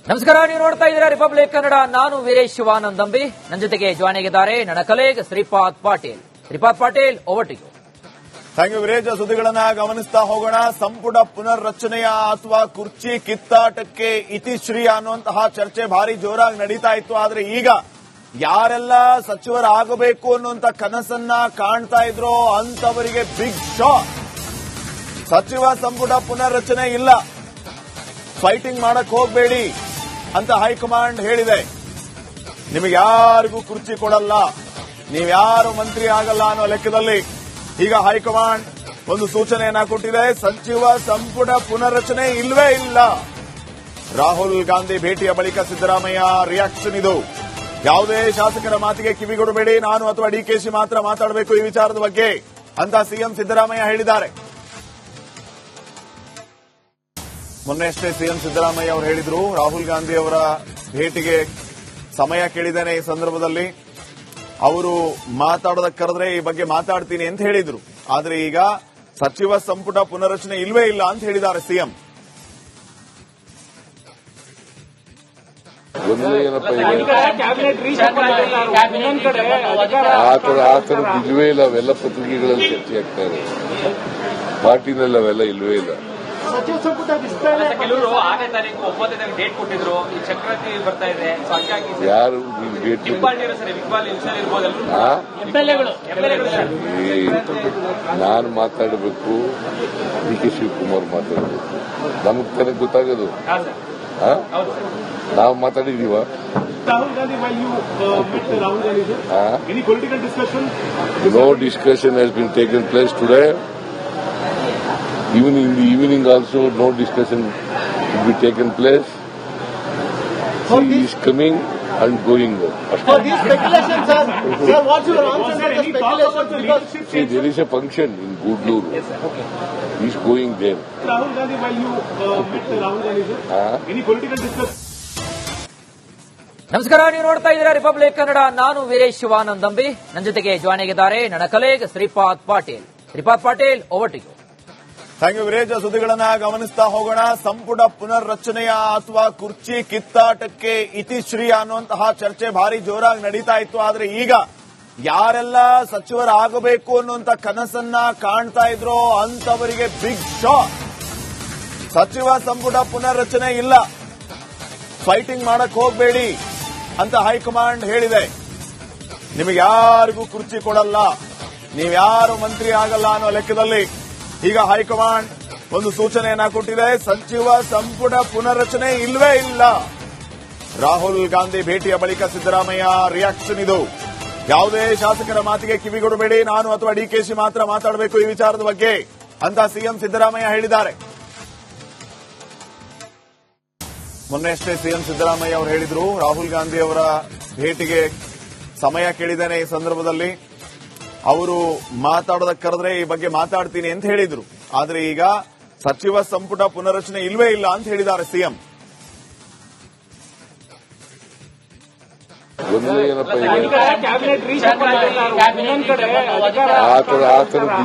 ನಮಸ್ಕಾರ, ನೀವು ನೋಡ್ತಾ ಇದ್ದೀರಾ ರಿಪಬ್ಲಿಕ್ ಕನ್ನಡ. ನಾನು ವೀರೇಶ್ ಶಿವಾನಂದ್ ಅಂಬಿ. ನನ್ನ ಜೊತೆಗೆ ಜಾಯ್ನ್ ಆಗಿದ್ದಾರೆ ನನ್ನ colleague Shripad Patil. Shripad Patil, over to you. Thank you Veeresh. ಸುದ್ದಿಗಳನ್ನ ಗಮನಿಸ್ತಾ ಹೋಗೋಣ. ಸಂಪುಟ ಪುನರ್ರಚನೆಯ ಅಥವಾ ಕುರ್ಚಿ ಕಿತ್ತಾಟಕ್ಕೆ ಇತಿಶ್ರೀ ಅನ್ನುವಂತಹ ಚರ್ಚೆ ಭಾರಿ ಜೋರಾಗಿ ನಡೀತಾ ಇತ್ತು. ಆದ್ರೆ ಈಗ ಯಾರೆಲ್ಲ ಸಚಿವರಾಗಬೇಕು ಅನ್ನುವಂತ ಕನಸನ್ನ ಕಾಣ್ತಾ ಇದ್ರೋ ಅಂತವರಿಗೆ ಬಿಗ್ ಶಾಕ್. ಸಚಿವ ಸಂಪುಟ ಪುನರ್ರಚನೆ ಇಲ್ಲ, ಫೈಟಿಂಗ್ ಮಾಡಕ್ ಹೋಗಬೇಡಿ ಅಂತ ಹೈಕಮಾಂಡ್ ಹೇಳಿದೆ. ನಿಮಗೆ ಯಾರಿಗೂ ಕುರ್ಚಿ ಕೊಡಲ್ಲ, ನೀವ್ಯಾರು ಮಂತ್ರಿ ಆಗಲ್ಲ ಅನ್ನೋ ಲೆಕ್ಕದಲ್ಲಿ ಈಗ ಹೈಕಮಾಂಡ್ ಒಂದು ಸೂಚನೆಯನ್ನ ಕೊಟ್ಟಿದೆ. ಸಚಿವ ಸಂಪುಟ ಪುನರ್ರಚನೆ ಇಲ್ವೇ ಇಲ್ಲ. ರಾಹುಲ್ ಗಾಂಧಿ ಭೇಟಿಯ ಬಳಿಕ ಸಿದ್ದರಾಮಯ್ಯ ರಿಯಾಕ್ಷನ್ ಇದು. ಯಾವುದೇ ಶಾಸಕರ ಮಾತಿಗೆ ಕಿವಿಗೊಡಬೇಡಿ, ನಾನು ಅಥವಾ ಡಿಕೆಶಿ ಮಾತ್ರ ಮಾತಾಡಬೇಕು ಈ ವಿಚಾರದ ಬಗ್ಗೆ ಅಂತ ಸಿಎಂ ಸಿದ್ದರಾಮಯ್ಯ ಹೇಳಿದ್ದಾರೆ. ಮೊನ್ನೆಯಷ್ಟೇ ಸಿಎಂ ಸಿದ್ದರಾಮಯ್ಯ ಅವರು ಹೇಳಿದ್ರು, ರಾಹುಲ್ ಗಾಂಧಿ ಅವರ ಭೇಟಿಗೆ ಸಮಯ ಕೇಳಿದ್ದೇನೆ, ಈ ಸಂದರ್ಭದಲ್ಲಿ ಅವರು ಮಾತಾಡೋದಕ್ಕೆ ಕರೆದ್ರೆ ಈ ಬಗ್ಗೆ ಮಾತಾಡ್ತೀನಿ ಅಂತ ಹೇಳಿದ್ರು. ಆದ್ರೆ ಈಗ ಸಚಿವ ಸಂಪುಟ ಪುನರ್ರಚನೆ ಇಲ್ವೇ ಇಲ್ಲ ಅಂತ ಹೇಳಿದ್ದಾರೆ ಸಿಎಂ. ಇಲ್ವೇ ಇಲ್ಲ, ಅವೆಲ್ಲ ಪತ್ರಿಕೆಗಳಲ್ಲಿ ಚರ್ಚೆ ಆಗ್ತಾ ಇದೆ. ಪಾರ್ಟಿನಲ್ಲಿ ಅವೆಲ್ಲ ಇಲ್ವೇ ಇಲ್ಲ. ಸಚಿವ ಸಂಪುಟ ವಿಸ್ತರಣೆ ಕೆಲವರು 6ನೇ ತಾರೀಕು 9ನೇ ತಾರೀಕು ಡೇಟ್ ಕೊಟ್ಟಿದ್ರು. ಈ ಚಕ್ರವರ್ತಿ ಬರ್ತಾ ಇದೆ, ಯಾರು ಡೇಟ್ ನಾನು ಮಾತಾಡಬೇಕು, ಡಿಕೆ ಶಿವಕುಮಾರ್ ಮಾತಾಡಬೇಕು, ನಮಗ್ ತಾನೇ ಗೊತ್ತಾಗೋದು. ನಾವು ಮಾತಾಡಿದೀವ? Rahul Gandhi Rahul Gandhi political discussion? No discussion has been taken place today. Even in the evening also, no discussion will be taken place. He is coming and going. For these speculations, sir, what's your answer to the speculations? See, there is a function in Gudlur. Yes, sir. Okay. He is going there. Rahul Gandhi, while you met Rahul Gandhi, sir, any political discussion? ನಮಸ್ಕಾರ, ನೀವು ನೋಡ್ತಾ ಇದ್ದೀರಾ republic Kannada. ನಾನು ವೀರೇಶ್ ಶಿವಾನಂದ್ ಅಂಬಿ. ನನ್ನ ಜೊತೆಗೆ join ಆಗಿದ್ದಾರೆ ನನ್ನ colleague Shripad Patil. Shripad Patil, over to you. Thank you Veeresh. ಸುದ್ದಿಗಳನ್ನ ಗಮನಿಸ್ತಾ ಹೋಗೋಣ. ಸಂಪುಟ ಪುನರ್ರಚನೆಯ ಅಥವಾ ಕುರ್ಚಿ ಕಿತ್ತಾಟಕ್ಕೆ ಇತಿಶ್ರೀ ಅನ್ನುವಂತಹ ಚರ್ಚೆ ಭಾರಿ ಜೋರಾಗಿ ನಡೀತಾ ಇತ್ತು. ಆದ್ರೆ ಈಗ ಯಾರೆಲ್ಲ ಸಚಿವರಾಗಬೇಕು ಅನ್ನುವಂತ ಕನಸನ್ನ ಕಾಣ್ತಾ ಇದ್ರೋ ಅಂತವರಿಗೆ ಬಿಗ್ ಶಾಕ್. ಸಚಿವ ಸಂಪುಟ ಪುನರ್ರಚನೆ ಇಲ್ಲ, ಫೈಟಿಂಗ್ ಮಾಡಕ್ ಹೋಗಬೇಡಿ ಅಂತ ಹೈಕಮಾಂಡ್ ಹೇಳಿದೆ. ನಿಮಗೆ ಯಾರಿಗೂ ಕುರ್ಚಿ ಕೊಡಲ್ಲ, ನೀವ್ಯಾರು ಮಂತ್ರಿ ಆಗಲ್ಲ ಅನ್ನೋ ಲೆಕ್ಕದಲ್ಲಿ ಈಗ ಹೈಕಮಾಂಡ್ ಒಂದು ಸೂಚನೆಯನ್ನ ಕೊಟ್ಟಿದೆ. ಸಚಿವ ಸಂಪುಟ ಪುನರ್ರಚನೆ ಇಲ್ವೇ ಇಲ್ಲ. ರಾಹುಲ್ ಗಾಂಧಿ ಭೇಟಿಯ ಬಳಿಕ ಸಿದ್ದರಾಮಯ್ಯ ರಿಯಾಕ್ಷನ್ ಇದು. ಯಾವುದೇ ಶಾಸಕರ ಮಾತಿಗೆ ಕಿವಿಗೊಡಬೇಡಿ, ನಾನು ಅಥವಾ ಡಿಕೆಶಿ ಮಾತ್ರ ಮಾತಾಡಬೇಕು ಈ ವಿಚಾರದ ಬಗ್ಗೆ ಅಂತ ಸಿಎಂ ಸಿದ್ದರಾಮಯ್ಯ ಹೇಳಿದ್ದಾರೆ. ಮೊನ್ನೆಯಷ್ಟೇ ಸಿಎಂ ಸಿದ್ದರಾಮಯ್ಯ ಅವರು ಹೇಳಿದ್ರು, ರಾಹುಲ್ ಗಾಂಧಿ ಅವರ ಭೇಟಿಗೆ ಸಮಯ ಕೇಳಿದ್ದೇನೆ, ಈ ಸಂದರ್ಭದಲ್ಲಿ ಅವರು ಮಾತಾಡೋದಕ್ಕೆ ಕರೆದ್ರೆ ಈ ಬಗ್ಗೆ ಮಾತಾಡ್ತೀನಿ ಅಂತ ಹೇಳಿದ್ರು. ಆದ್ರೆ ಈಗ ಸಚಿವ ಸಂಪುಟ ಪುನರ್ರಚನೆ ಇಲ್ವೇ ಇಲ್ಲ ಅಂತ ಹೇಳಿದ್ದಾರೆ ಸಿಎಂ.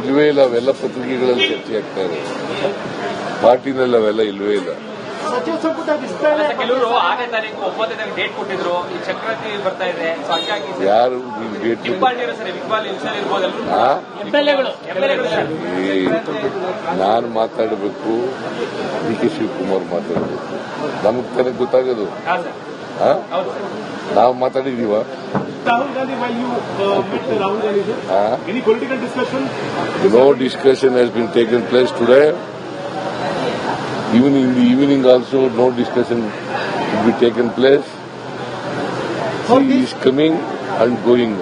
ಇಲ್ವೇ ಇಲ್ಲ, ಅವೆಲ್ಲ ಪತ್ರಿಕೆಗಳಲ್ಲಿ ಚರ್ಚೆ ಆಗ್ತಾ ಇದೆ. ಪಾರ್ಟಿನಲ್ಲಿ ಅವೆಲ್ಲ ಇಲ್ವೇ ಇಲ್ಲ. ಸಚಿವ ಸಂಪುಟ ವಿಸ್ತರಣೆ ಕೆಲವರು 6ನೇ ತಾರೀಕು 9ನೇ ತಾರೀಕು ಡೇಟ್ ಕೊಟ್ಟಿದ್ರು. ಈ ಚಕ್ರವರ್ತಿ ಬರ್ತಾ ಇದೆ, ಯಾರು ಡೇಟ್ ನಾನು ಮಾತಾಡಬೇಕು, ಡಿಕೆ ಶಿವಕುಮಾರ್ ಮಾತಾಡಬೇಕು, ನಮಗ್ ತಾನೇ ಗೊತ್ತಾಗೋದು. ನಾವು ಮಾತಾಡಿದೀವ? Rahul Gandhi, while you met Rahul Gandhi, any political discussion? No discussion has been taken place today. Even in the evening also, no discussion will be taken place. He is coming and going.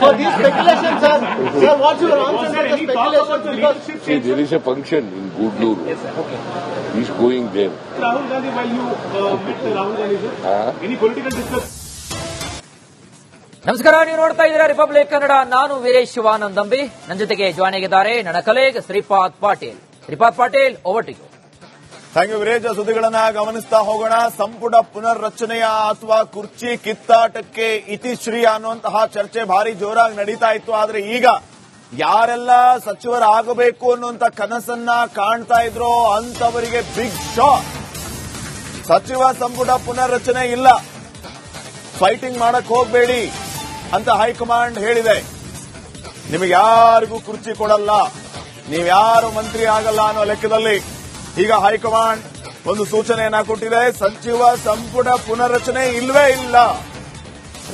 For these speculations, sir, what's your answer to the speculations? See, there is a function in Gudlur. Yes, sir. Okay. He is going there. Rahul Gandhi, while you met Rahul Gandhi, any political discussion? ನಮಸ್ಕಾರ, ನೀವು ನೋಡ್ತಾ ಇದ್ದೀರಾ republic Kannada. ನಾನು ವೀರೇಶ್ ಶಿವಾನಂದ್ ಅಂಬಿ. ನನ್ನ ಜೊತೆಗೆ join ಆಗಿದ್ದಾರೆ ನನ್ನ colleague Shripad Patil. Shripad Patil, over to you. Thank you Veeresh. ಸುದ್ದಿಗಳನ್ನ ಗಮನಿಸ್ತಾ ಹೋಗೋಣ. ಸಂಪುಟ ಪುನರ್ರಚನೆಯ ಅಥವಾ ಕುರ್ಚಿ ಕಿತ್ತಾಟಕ್ಕೆ ಇತಿಶ್ರೀ ಅನ್ನುವಂತಹ ಚರ್ಚೆ ಭಾರಿ ಜೋರಾಗಿ ನಡೀತಾ ಇತ್ತು. ಆದ್ರೆ ಈಗ ಯಾರೆಲ್ಲ ಸಚಿವರಾಗಬೇಕು ಅನ್ನುವಂತ ಕನಸನ್ನ ಕಾಣ್ತಾ ಇದ್ರೋ ಅಂತವರಿಗೆ ಬಿಗ್ ಶಾಕ್. ಸಚಿವ ಸಂಪುಟ ಪುನರ್ರಚನೆ ಇಲ್ಲ, ಫೈಟಿಂಗ್ ಮಾಡಕ್ ಹೋಗಬೇಡಿ ಅಂತ ಹೈಕಮಾಂಡ್ ಹೇಳಿದೆ. ನಿಮಗೆ ಯಾರಿಗೂ ಕುರ್ಚಿ ಕೊಡಲ್ಲ, ನೀವ್ಯಾರು ಮಂತ್ರಿ ಆಗಲ್ಲ ಅನ್ನೋ ಲೆಕ್ಕದಲ್ಲಿ ಈಗ ಹೈಕಮಾಂಡ್ ಒಂದು ಸೂಚನೆಯನ್ನ ಕೊಟ್ಟಿದೆ. ಸಚಿವ ಸಂಪುಟ ಪುನರ್ರಚನೆ ಇಲ್ವೇ ಇಲ್ಲ.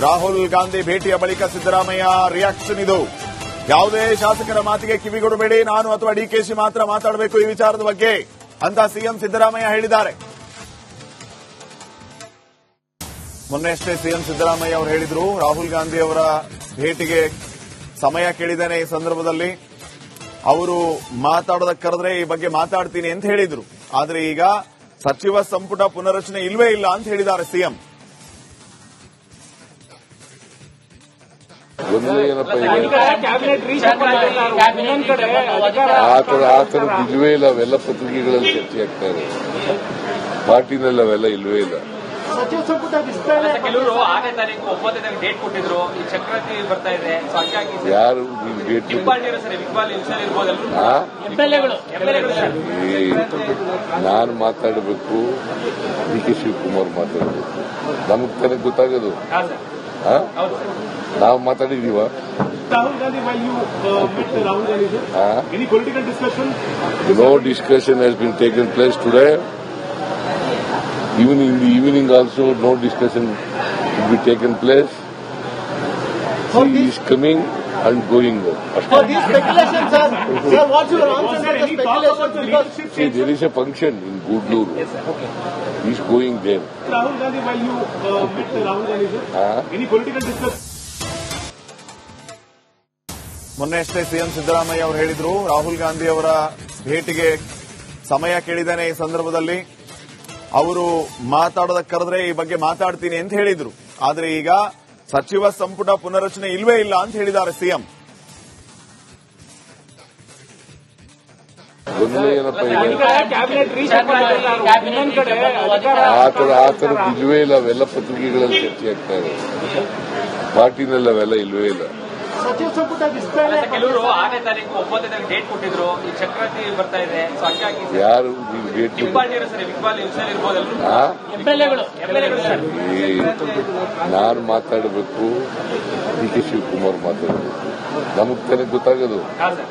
ರಾಹುಲ್ ಗಾಂಧಿ ಭೇಟಿಯ ಬಳಿಕ ಸಿದ್ದರಾಮಯ್ಯ ರಿಯಾಕ್ಷನ್ ಇದು. ಯಾವುದೇ ಶಾಸಕರ ಮಾತಿಗೆ ಕಿವಿಗೊಡಬೇಡಿ, ನಾನು ಅಥವಾ ಡಿಕೆಶಿ ಮಾತ್ರ ಮಾತಾಡಬೇಕು ಈ ವಿಚಾರದ ಬಗ್ಗೆ ಅಂತ ಸಿಎಂ ಸಿದ್ದರಾಮಯ್ಯ ಹೇಳಿದ್ದಾರೆ. ಮೊನ್ನೆಯಷ್ಟೇ ಸಿಎಂ ಸಿದ್ದರಾಮಯ್ಯ ಅವರು ಹೇಳಿದ್ರು, ರಾಹುಲ್ ಗಾಂಧಿ ಅವರ ಭೇಟಿಗೆ ಸಮಯ ಕೇಳಿದ್ದೇನೆ, ಈ ಸಂದರ್ಭದಲ್ಲಿ ಅವರು ಮಾತಾಡೋದಕ್ಕೆ ಕರೆದ್ರೆ ಈ ಬಗ್ಗೆ ಮಾತಾಡ್ತೀನಿ ಅಂತ ಹೇಳಿದ್ರು. ಆದ್ರೆ ಈಗ ಸಚಿವ ಸಂಪುಟ ಪುನರ್ರಚನೆ ಇಲ್ವೇ ಇಲ್ಲ ಅಂತ ಹೇಳಿದ್ದಾರೆ ಸಿಎಂ. ಗೊಂದಲ ಏನಪ್ಪ ಇದೆ? ಕ್ಯಾಬಿನೆಟ್ ಇನ್ನೊಂದ್ ಕಡೆ ಆ ಥರದ್ದು ಇಲ್ವೇ ಇಲ್ಲ. ಅವೆಲ್ಲ ಪತ್ರಿಕೆಗಳಲ್ಲಿ ಚರ್ಚೆ ಆಗ್ತಾ ಇದೆ. ಪಾರ್ಟಿನಲ್ಲಿ ಅವೆಲ್ಲ ಇಲ್ವೇ ಇಲ್ಲ. ಸಚಿವ ಸಂಪುಟ ವಿಸ್ತರಣೆ ಕೆಲವರು 6ನೇ ತಾರೀಕು 9ನೇ ತಾರೀಕು ಡೇಟ್ ಕೊಟ್ಟಿದ್ರು. ಈ ಚಕ್ರವರ್ತಿ ಬರ್ತಾ ಇದೆ, ಸೊ ಹಂಗಾಗಿ ಯಾರು ನೀವು date Iqbal sir, Iqbal sir ಇರ್ಬೋದು, ಆ? ಎಂಎಲ್ಎಗಳು ಸರ್. ನಾನು ಮಾತಾಡಬೇಕು, ಡಿ ಕೆ ಶಿವಕುಮಾರ್ ಮಾತಾಡಬೇಕು, ನಮಗ್ ತಾನೇ ಗೊತ್ತಾಗೋದು. ಹಾ ಸರ್, ಆ? ಹೌದು ಸರ್. ನಾವು ಮಾತಾಡಿದೀವ? Rahul Gandhi, while you met Rahul Gandhi, sir, any political discussion? No discussion has been taken place today. Even in the evening also, no discussion will be taken place. He is coming and going. For these speculations, sir, what's your answer to the speculations? Because See, there is a function in Gudlur. Yes, sir. Okay. He is going there. Rahul Gandhi, while you met Rahul Gandhi, sir, any political discussion? ಮೊನ್ನೆಯಷ್ಟೇ CM Siddaramaiah ಅವರು ಹೇಳಿದ್ರು, ರಾಹುಲ್ ಗಾಂಧಿ ಅವರ ಭೇಟಿಗೆ ಸಮಯ ಕೇಳಿದ್ದೇನೆ, ಈ ಸಂದರ್ಭದಲ್ಲಿ ಅವರು ಮಾತಾಡೋದಕ್ಕೆ ಕರೆದ್ರೆ ಈ ಬಗ್ಗೆ ಮಾತಾಡ್ತೀನಿ ಅಂತ ಹೇಳಿದ್ರು. ಆದ್ರೆ ಈಗ ಸಚಿವ ಸಂಪುಟ ಪುನರ್ರಚನೆ ಇಲ್ವೇ ಇಲ್ಲ ಅಂತ ಹೇಳಿದ್ದಾರೆ ಸಿಎಂ. ಗೊಂದಲ ಏನಪ್ಪ ಇದೆ? ಕ್ಯಾಬಿನೆಟ್ ಇನ್ನೊಂದ್ ಕಡೆ ಆ ಥರದ್ದು ಇಲ್ವೇ ಇಲ್ಲ. ಅವೆಲ್ಲ ಪತ್ರಿಕೆಗಳಲ್ಲಿ ಚರ್ಚೆ ಆಗ್ತಾ ಇದೆ. ಪಾರ್ಟಿನಲ್ಲಿ ಅವೆಲ್ಲ ಇಲ್ವೇ ಇಲ್ಲ. ಸಚಿವ ಸಂಪುಟ ವಿಸ್ತರಣೆ ಕೆಲವರು 6ನೇ ತಾರೀಕು 9ನೇ ತಾರೀಕು ಡೇಟ್ ಕೊಟ್ಟಿದ್ರು. ಈ ಚಕ್ರವರ್ತಿ ಬರ್ತಾ ಇದೆ, ಸೊ ಹಂಗಾಗಿ ಯಾರು ನೀವು date Iqbal sir, Iqbal sir ಇರ್ಬೋದು, ಆ? ಎಂಎಲ್ಎಗಳು ಸರ್. ನಾನು ಮಾತಾಡಬೇಕು, ಡಿ ಕೆ ಶಿವಕುಮಾರ್ ಮಾತಾಡಬೇಕು, ನಮಗ್ ತಾನೇ ಗೊತ್ತಾಗೋದು. ಹಾ ಸರ್,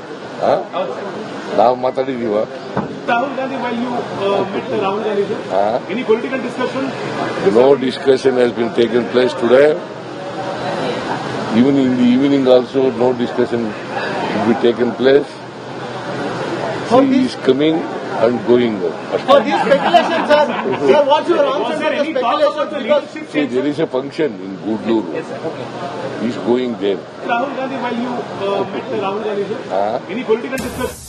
ಆ? ಹೌದು ಸರ್. ನಾವು ಮಾತಾಡಿದೀವ? Rahul Gandhi, while you met Rahul Gandhi, sir, any political discussion? No discussion has been taken place today. Even in the evening also, no discussion will be taken place. He is coming and going. For these speculations, sir, what's your answer to the speculations? Because See, there is a function in Gudlur. Yes, sir. Okay. He is going there. Rahul Gandhi, while you met Rahul Gandhi, sir, any political discussion?